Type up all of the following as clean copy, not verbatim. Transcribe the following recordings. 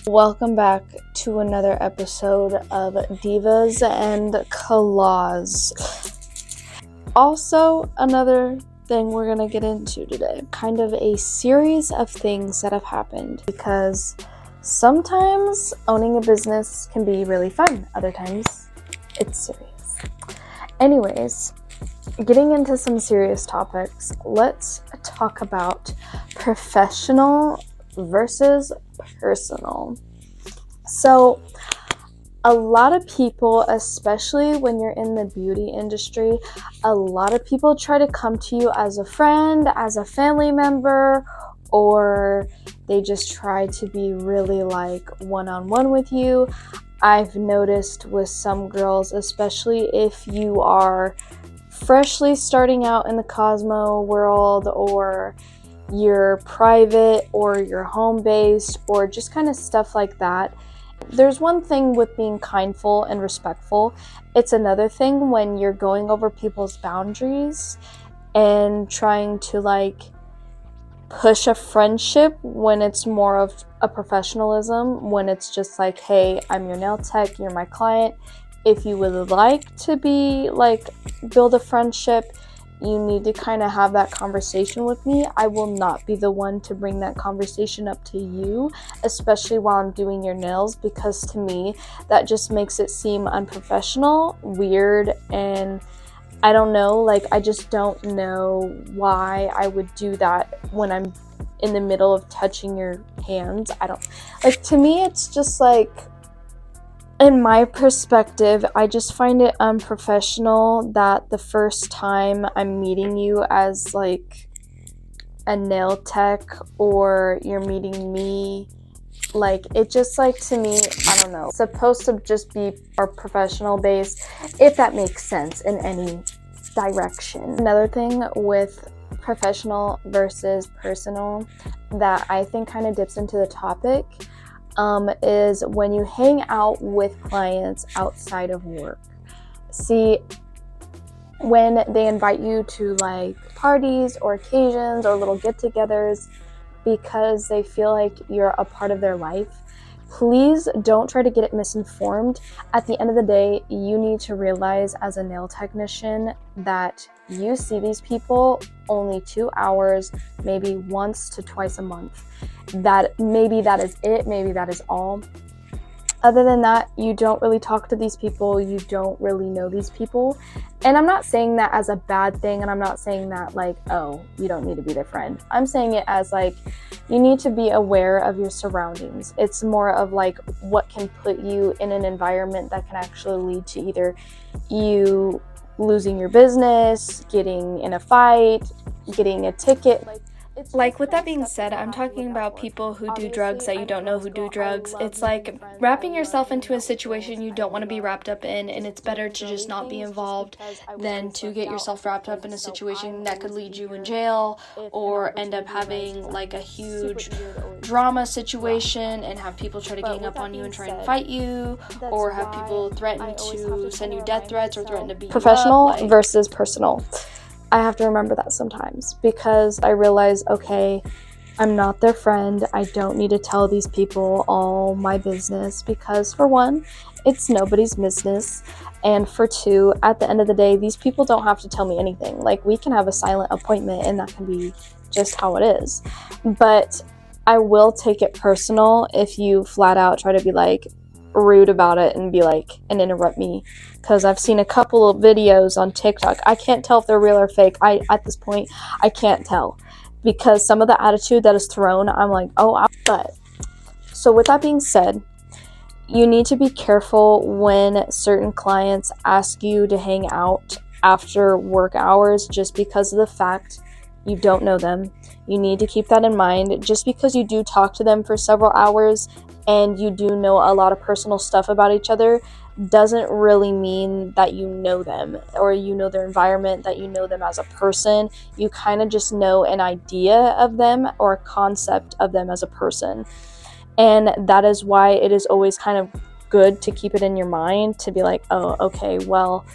Welcome back to another episode of Divas and Claws. Also, another thing we're going to get into today, kind of a series of things that have happened, because sometimes owning a business can be really fun, other times it's serious. Anyways, getting into some serious topics, let's talk about professional versus personal. So a lot of people, especially when you're in the beauty industry, a lot of people try to come to you as a friend, as a family member, or they just try to be really like one-on-one with you. I've noticed with some girls, especially if you are freshly starting out in the Cosmo world, or you're private, or you're home-based, or just kind of stuff like that. There's one thing with being kindful and respectful. It's another thing when you're going over people's boundaries and trying to like push a friendship when it's more of a professionalism, when it's just like, hey, I'm your nail tech, you're my client. If you would like to build a friendship, you need to kind of have that conversation with me. I will not be the one to bring that conversation up to you, especially while I'm doing your nails, because to me, that just makes it seem unprofessional, weird, and I don't know, I just don't know why I would do that when I'm in the middle of touching your hands. To me, it's just in my perspective, I just find it unprofessional that the first time I'm meeting you as a nail tech, or you're meeting me, it just to me, I don't know, it's supposed to just be our professional base, if that makes sense in any direction. Another thing with professional versus personal that I think kind of dips into the topic is when you hang out with clients outside of work. See, when they invite you to parties or occasions or little get-togethers because they feel like you're a part of their life, please don't try to get it misinformed. At the end of the day, you need to realize as a nail technician that you see these people only 2 hours, maybe once to twice a month. That is it, maybe that is all. Other than that, you don't really talk to these people, you don't really know these people. And I'm not saying that as a bad thing, and I'm not saying that oh, you don't need to be their friend. I'm saying it as you need to be aware of your surroundings. It's more of what can put you in an environment that can actually lead to either you losing your business, getting in a fight, getting a ticket. With that being said, I'm talking about people who do drugs that you don't know who do drugs. It's wrapping yourself into a situation you don't want to be wrapped up in, and it's better to just not be involved than to get yourself wrapped up in a situation that could lead you in jail, or end up having a huge drama situation and have people try to gang up on you and try and fight you, or have people threaten to send you death threats or threaten to beat you up. Professional versus personal. I have to remember that sometimes, because I realize, okay, I'm not their friend. I don't need to tell these people all my business, because for one, it's nobody's business. And for two, at the end of the day, these people don't have to tell me anything. We can have a silent appointment and that can be just how it is. But I will take it personal if you flat out try to be rude about it and be and interrupt me, because I've seen a couple of videos on TikTok. I can't tell if they're real or fake. At this point, I can't tell, because some of the attitude that is thrown, I'm but so with that being said, you need to be careful when certain clients ask you to hang out after work hours, just because of the fact you don't know them. You need to keep that in mind. Just because you do talk to them for several hours and you do know a lot of personal stuff about each other doesn't really mean that you know them, or you know their environment, that you know them as a person. You kind of just know an idea of them or a concept of them as a person. And that is why it is always kind of good to keep it in your mind, to be oh, okay, well,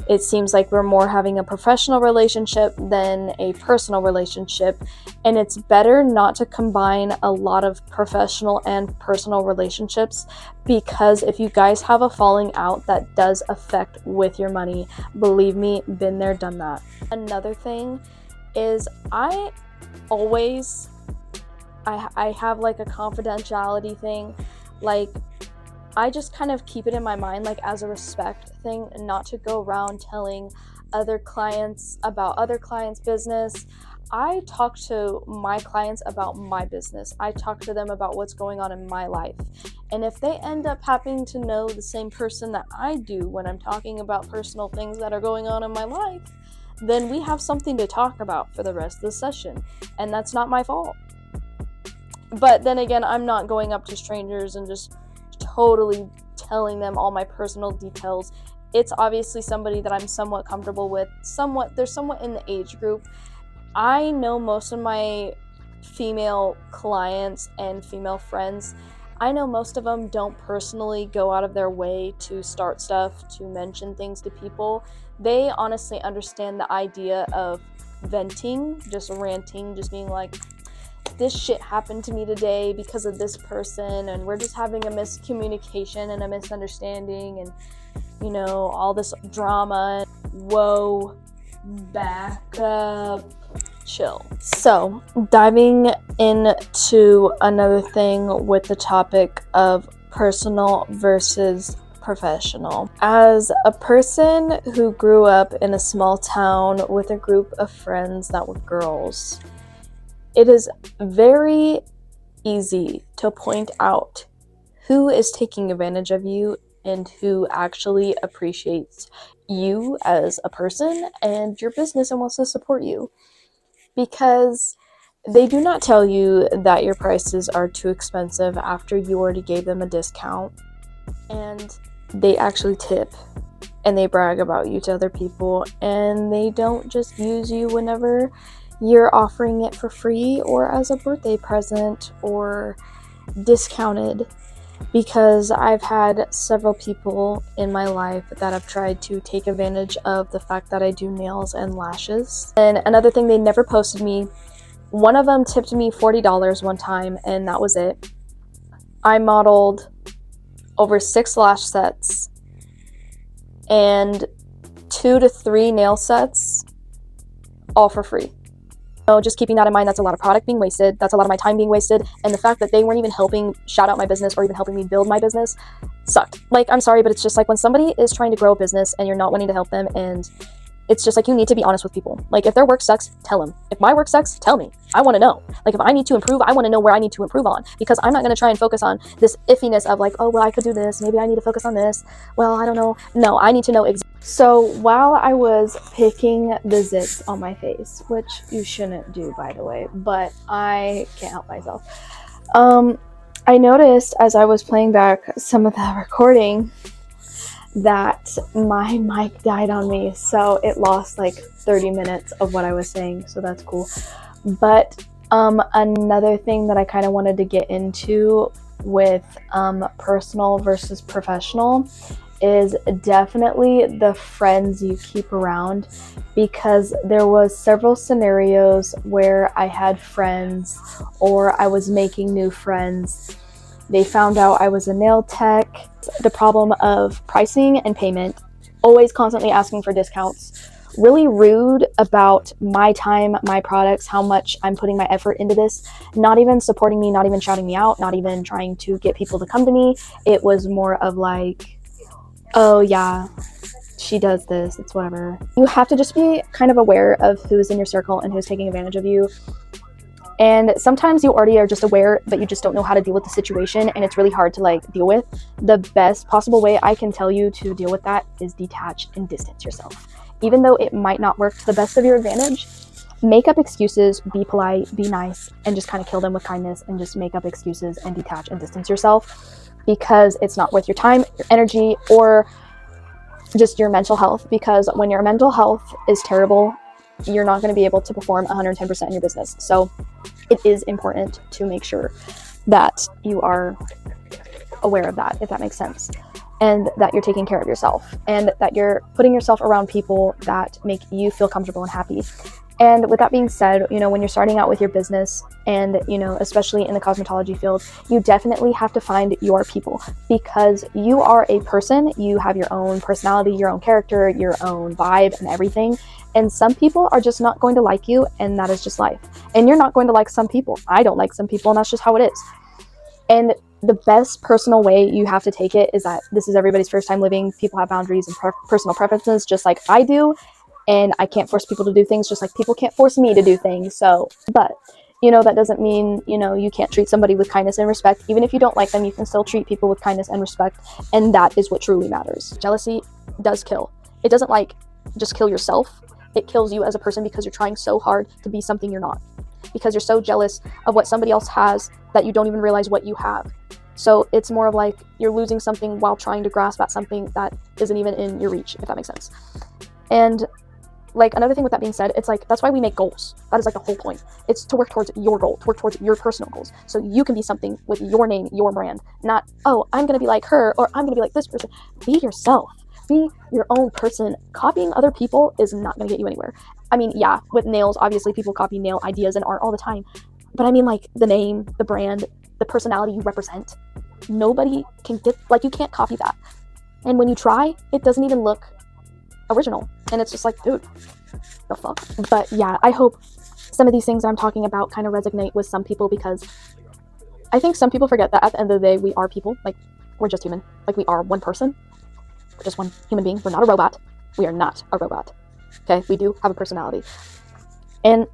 It seems like we're more having a professional relationship than a personal relationship, and it's better not to combine a lot of professional and personal relationships, because if you guys have a falling out, that does affect with your money. Believe me, been there, done that. Another thing is I have like a confidentiality thing. Like, I just kind of keep it in my mind, like as a respect thing, not to go around telling other clients about other clients' business. I talk to my clients about my business. I talk to them about what's going on in my life. And if they end up having to know the same person that I do when I'm talking about personal things that are going on in my life, then we have something to talk about for the rest of the session. And that's not my fault. But then again, I'm not going up to strangers and just totally telling them all my personal details. It's obviously somebody that I'm somewhat comfortable with, they're somewhat in the age group. I know most of my female clients and female friends. I know most of them don't personally go out of their way to start stuff, to mention things to people. They honestly understand the idea of venting, just ranting, just being like, this shit happened to me today because of this person, and we're just having a miscommunication and a misunderstanding, and you know, all this drama. Whoa, back up, chill. So, diving into another thing with the topic of personal versus professional. As a person who grew up in a small town with a group of friends that were girls, it is very easy to point out who is taking advantage of you and who actually appreciates you as a person and your business and wants to support you. Because they do not tell you that your prices are too expensive after you already gave them a discount. And they actually tip and they brag about you to other people, and they don't just use you whenever you're offering it for free or as a birthday present or discounted. Because I've had several people in my life that have tried to take advantage of the fact that I do nails and lashes. And another thing, they never posted me. One of them tipped me $40 one time, and that was it. I modeled over 6 lash sets and 2 to 3 nail sets, all for free. So just keeping that in mind, that's a lot of product being wasted. That's a lot of my time being wasted. And the fact that they weren't even helping shout out my business or even helping me build my business sucked. Like, I'm sorry, but it's just like when somebody is trying to grow a business and you're not wanting to help them, and it's just like, you need to be honest with people. Like, if their work sucks, tell them. If my work sucks, tell me. I want to know. Like, if I need to improve, I want to know where I need to improve on, because I'm not going to try and focus on this iffiness of like, oh, well, I could do this. Maybe I need to focus on this. Well, I don't know. No, I need to know exactly. So while I was picking the zits on my face, which you shouldn't do, by the way, but I can't help myself, I noticed as I was playing back some of that recording that my mic died on me, so it lost like 30 minutes of what I was saying, so that's cool. But another thing that I kind of wanted to get into with personal versus professional is definitely the friends you keep around, because there was several scenarios where I had friends or I was making new friends. They found out I was a nail tech. The problem of pricing and payment, always constantly asking for discounts, really rude about my time, my products, how much I'm putting my effort into this, not even supporting me, not even shouting me out, not even trying to get people to come to me. It was more of like, oh yeah, she does this, it's whatever. You have to just be kind of aware of who's in your circle and who's taking advantage of you. And sometimes you already are just aware, but you just don't know how to deal with the situation, and it's really hard to like deal with. The best possible way I can tell you to deal with that is detach and distance yourself. Even though it might not work to the best of your advantage, make up excuses, be polite, be nice, and just kind of kill them with kindness, and just make up excuses and detach and distance yourself, because it's not worth your time, your energy, or just your mental health. Because when your mental health is terrible, you're not going to be able to perform 110% in your business. So it is important to make sure that you are aware of that, if that makes sense. and that you're taking care of yourself, and that you're putting yourself around people that make you feel comfortable and happy. And with that being said, when you're starting out with your business, and especially in the cosmetology field, you definitely have to find your people, because you are a person. You have your own personality, your own character, your own vibe, and everything. And some people are just not going to like you, and that is just life. And you're not going to like some people. I don't like some people, and that's just how it is. And the best personal way you have to take it is that this is everybody's first time living. People have boundaries and personal preferences, just like I do. And I can't force people to do things, just like people can't force me to do things. So, but, that doesn't mean, you can't treat somebody with kindness and respect. Even if you don't like them, you can still treat people with kindness and respect. And that is what truly matters. Jealousy does kill. It doesn't just kill yourself. It kills you as a person, because you're trying so hard to be something you're not. Because you're so jealous of what somebody else has that you don't even realize what you have. So it's more of like you're losing something while trying to grasp at something that isn't even in your reach, if that makes sense. And another thing with that being said, it's that's why we make goals. That is the whole point. It's to work towards your goal, to work towards your personal goals. So you can be something with your name, your brand. Not, oh, I'm going to be like her, or I'm going to be like this person. Be yourself. Be your own person. Copying other people is not going to get you anywhere. I mean, yeah, with nails, obviously people copy nail ideas and art all the time. But I mean, the name, the brand, the personality you represent. Nobody can get, you can't copy that. And when you try, it doesn't even look original. And it's just dude, the fuck? But yeah, I hope some of these things I'm talking about kind of resonate with some people, because I think some people forget that at the end of the day, we are people. We're just human. We are one person. We're just one human being. We're not a robot. We are not a robot. Okay? We do have a personality. And,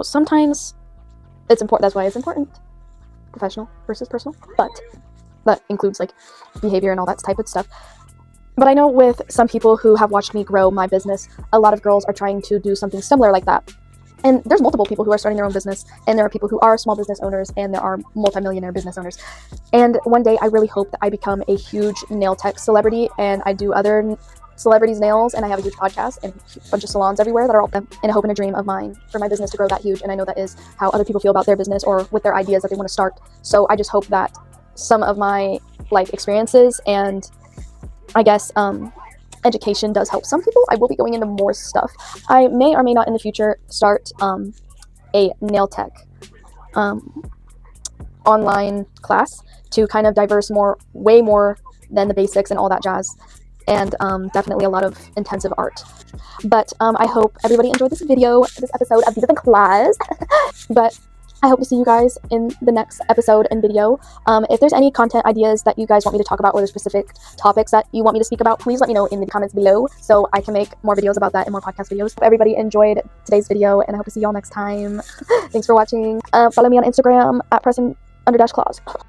sometimes it's important. That's why it's important. Professional versus personal. But that includes behavior and all that type of stuff. But I know with some people who have watched me grow my business, a lot of girls are trying to do something similar like that. And there's multiple people who are starting their own business, and there are people who are small business owners, and there are multimillionaire business owners. And one day I really hope that I become a huge nail tech celebrity, and I do other celebrities' nails, and I have a huge podcast and a bunch of salons everywhere that are all in a hope and a dream of mine for my business to grow that huge. And I know that is how other people feel about their business or with their ideas that they want to start. So I just hope that some of my life experiences and I guess education does help some people. I will be going into more stuff. I may or may not in the future start a nail tech online class to kind of diverse way more than the basics and all that jazz. And definitely a lot of intensive art. But I hope everybody enjoyed this episode of Divas&Claws. But I hope to see you guys in the next episode and video. If there's any content ideas that you guys want me to talk about, or there's specific topics that you want me to speak about, please let me know in the comments below so I can make more videos about that and more podcast videos. Hope everybody enjoyed today's video, and I hope to see y'all next time. Thanks for watching. Follow me on Instagram at @𝓿𝓻𝓸𝓷𝓪𝓵.